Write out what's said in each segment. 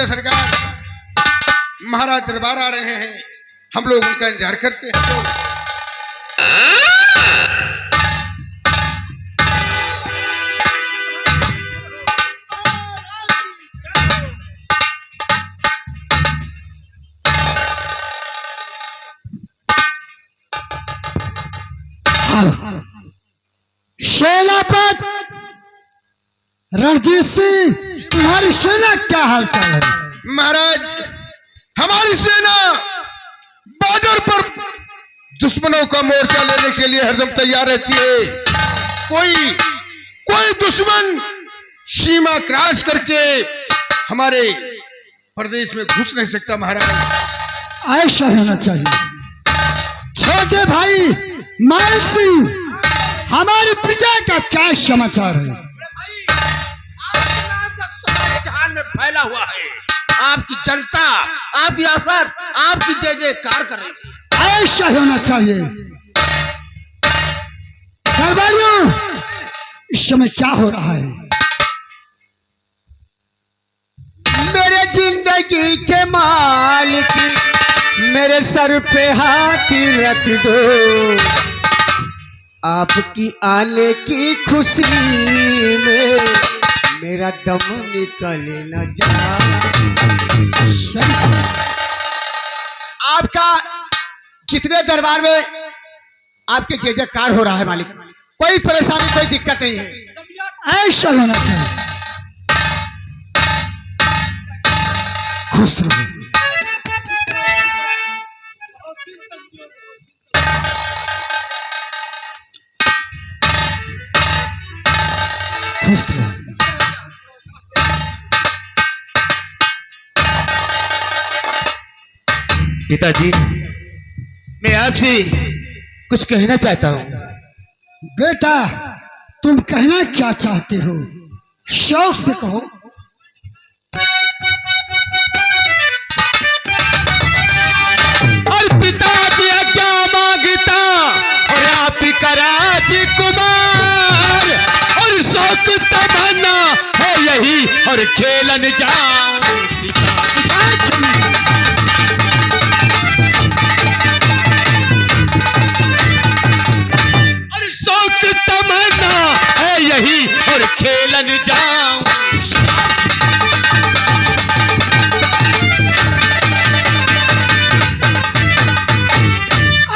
छोटे सरकार, महाराज दरबार आ रहे हैं, हम लोग उनका इंतजार करते हैं। सेनापति रणजीत सिंह, तुम्हारी सेना क्या हाल चाल है? महाराज, हमारी सेना बॉर्डर पर दुश्मनों का मोर्चा लेने के लिए हरदम तैयार रहती है। कोई दुश्मन सीमा क्रॉस करके हमारे प्रदेश में घुस नहीं सकता। महाराज, ऐसा होना चाहिए। छोटे भाई मान सिंह, हमारी प्रजा का क्या समाचार है? जहान में फैला हुआ है, आपकी जनता, आपकी आसर, आपकी जय जयकार करेगी। ऐसा होना चाहिए। दरबारियों, इस समय क्या हो रहा है? मेरे जिंदगी के मालिक, मेरे सर पे हाथ रख दो, आपकी आने की खुशी में मेरा दम निकल न जाए। आपका जितने दरबार में आपके जय जयकार हो रहा है मालिक, कोई परेशानी कोई दिक्कत नहीं है। ऐसा होना चाहिए। खुश रहो। खुश रहो। पिताजी, मैं आपसे कुछ कहना चाहता हूँ। बेटा, तुम कहना क्या चाहते हो? शौक से कहो। और पिता दिया क्या मांगता, और आप का राजकुमार, और शौक तमन्ना है यही, और खेलन जाओ। और शौक तमन्ना है यही, और खेलन जाओ।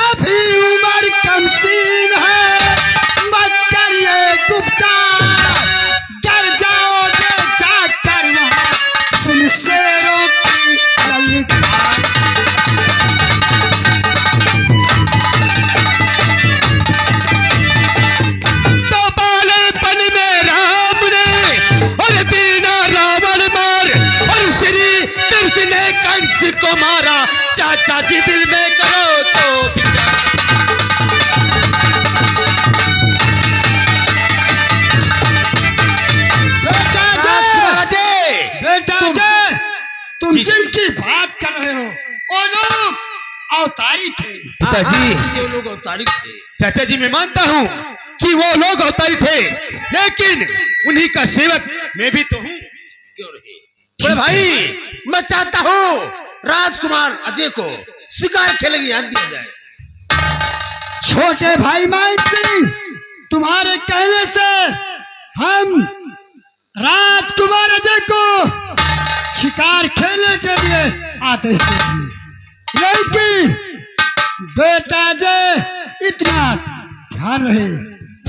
अभी उम्र कम सीन है, मत करिए गुप्ता, डर जाओगे जाकर वहां सुन शेरों की ललकार। तो बालेपन में राम ने और दीना रावण मार, और श्री कृष्ण ने कंस को मारा। चाचा जी दिल में करो तो विचार। बेटा जी, तुम जिनकी बात कर रहे हो वो लोग अवतारी थे। पिताजी, ये लोग अवतारिक थे। चाचा जी, मैं मानता हूँ कि वो लोग अवतारी थे, लेकिन उन्हीं का सेवक मैं भी तो हूँ। क्यों नहीं? बड़े भाई, मैं चाहता हूँ राजकुमार अजय को शिकार खेलने की याद दिया जाए। छोटे भाई मान सिंह, तुम्हारे कहने से हम राजकुमार अजय को शिकार खेलने के लिए आदेश देंगे, लेकिन बेटा अजय इतना ध्यान रहे,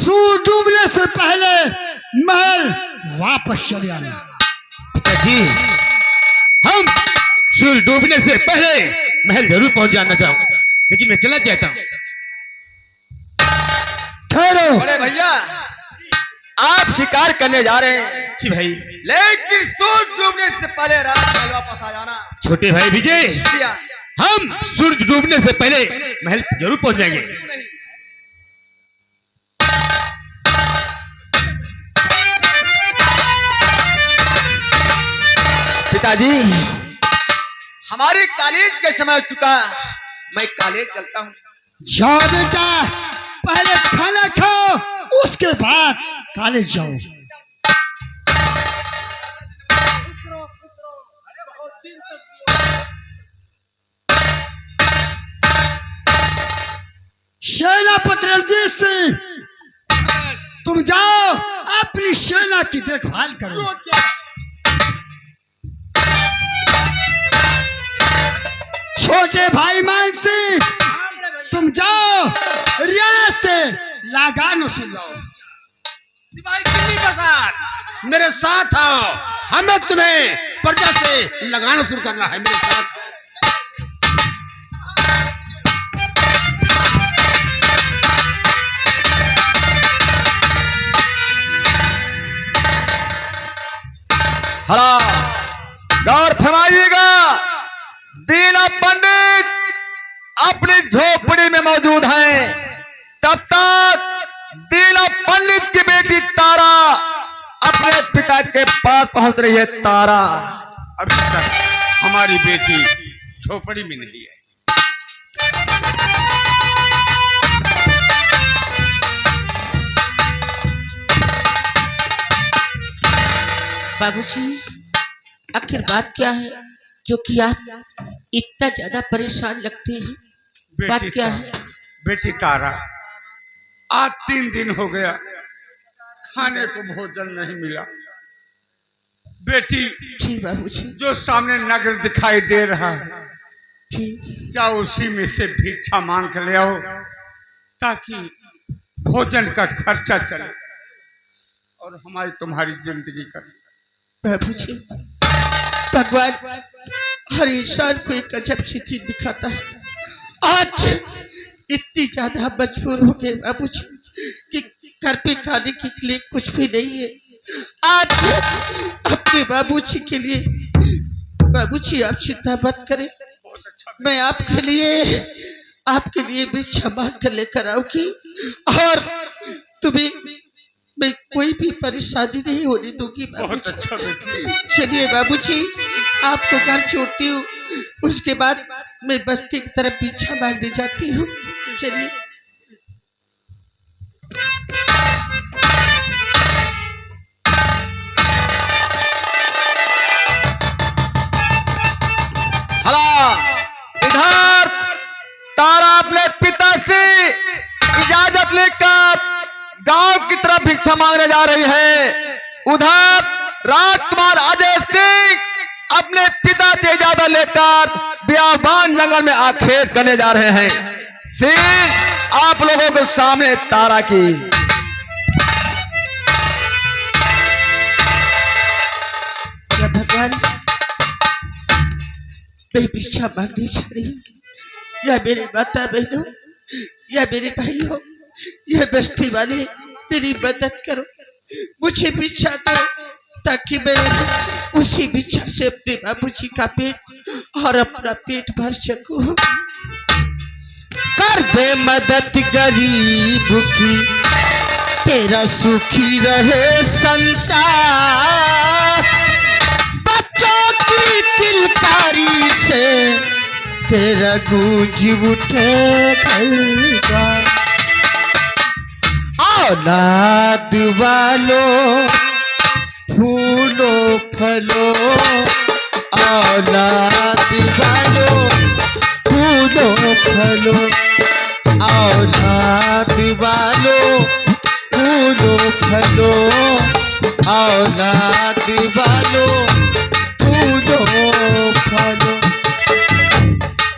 सूरज डूबने से पहले महल वापस चले आना। पिताजी, हम सूर्य डूबने से पहले महल जरूर पहुंच जाना चाहूंगा, लेकिन मैं चला जाता हूँ। ठहरो। बड़े भैया, आप शिकार करने जा रहे हैं जी भाई, लेकिन सूरज डूबने से पहले रात महल वापस आ जाना। छोटे भाई विजय, हम सूरज डूबने से पहले महल जरूर पहुंच जाएंगे। पिताजी, हमारे कॉलेज का समय हो चुका, मैं कॉलेज चलता हूँ। जाओ बेटा, पहले खाना खाओ, उसके बाद कॉलेज जाओ। सेनापति रणजीत सिंह, तुम जाओ अपनी सेना की देखभाल करो। छोटे भाई मान सिंह, तुम जाओ रियाज से लगान वसूल लो। सिपाही कितनी बरसात मेरे साथ आओ, हमें तुम्हें प्रजा से लगान वसूल करना है। मेरे साथ हला गौर फरमाइएगा, दीना पंडित अपनी झोपड़ी में मौजूद हैं। तब तक दीना पंडित की बेटी तारा अपने पिता के पास पहुंच रही है। तारा, अभी तक हमारी बेटी झोपड़ी में नहीं है। बाबूजी, आखिर बात क्या है जो कि आप इतना ज्यादा परेशान लगते हैं? बात क्या है? बेटी तारा, आज 3 दिन हो गया खाने को भोजन नहीं मिला। बेटी, जी बाबूजी, जो सामने नगर दिखाई दे रहा है, जी जाओ उसी में से भिक्षा मांग के ले आओ, ताकि भोजन का खर्चा चले और हमारी तुम्हारी जिंदगी करे। बाबूजी, भगवान हर इंसान को एक अजब सी चीज दिखाता है। आज इतनी ज्यादा मजबूर हो गए बाबूजी कि घर पे खाने के लिए कुछ भी नहीं है। आज अपने बाबूजी के लिए, बाबूजी आप चिंता मत करें, मैं आपके लिए भिक्षा मांग कर लेकर आऊंगी और तुम्हें मैं कोई भी परेशानी नहीं होने दूंगी बहुत अच्छा बाबूजी। चलिए बाबूजी, आपको घर छोड़ती हूँ, उसके बाद मैं बस्ती की तरफ भिक्षा मांगने जाती हूँ। चलिए। हला इधर तारा अपने पिता से इजाजत लेकर गांव की तरफ भिक्षा मांगने जा रही है। उधर राजकुमार अजय सिंह अपने पिता से इजाजत लेकर बियाबान जंगल में आखेट करने जा रहे हैं। फिर आप लोगों के सामने तारा की या भगवान, मैं भिक्षा मांगने जा रही हूँ, या मेरे माता बहनों, या मेरे भाइयों, यह बस्ती वाले मेरी मदद करो, मुझे भिक्षा दो ताकि मैं उसी भिक्षा से अपने बाबूजी का पेट और अपना पेट भर सकूं। कर दे मदद गरीब की, तेरा सुखी रहे संसार, बच्चों की किलकारी से तेरा गूंज उठे घर। औलाद वालों फूलो फलो, औलाद वालों फूलो फलो, औलाद वालों फूलो फलो, औलाद वालों फूलो फलो।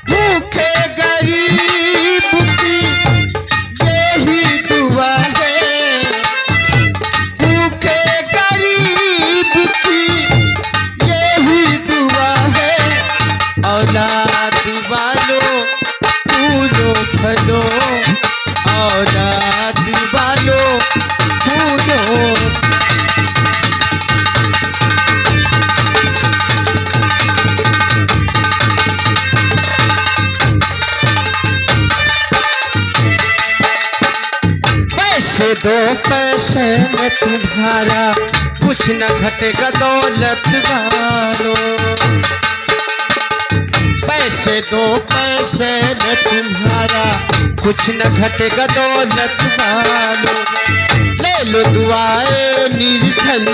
भूखे गरीब की यही दुआ है, भूखे गरीब की यही दुआ है, औलाद वालों फूलो फलो, औलाद वालों फूलो। पैसे दो पैसे में तुम्हारा कुछ न घटेगा दौलत वालों, पैसे दो पैसे में तुम्हारा कुछ न घटेगा दौलत वालों। ले लो दुआएं निर्धन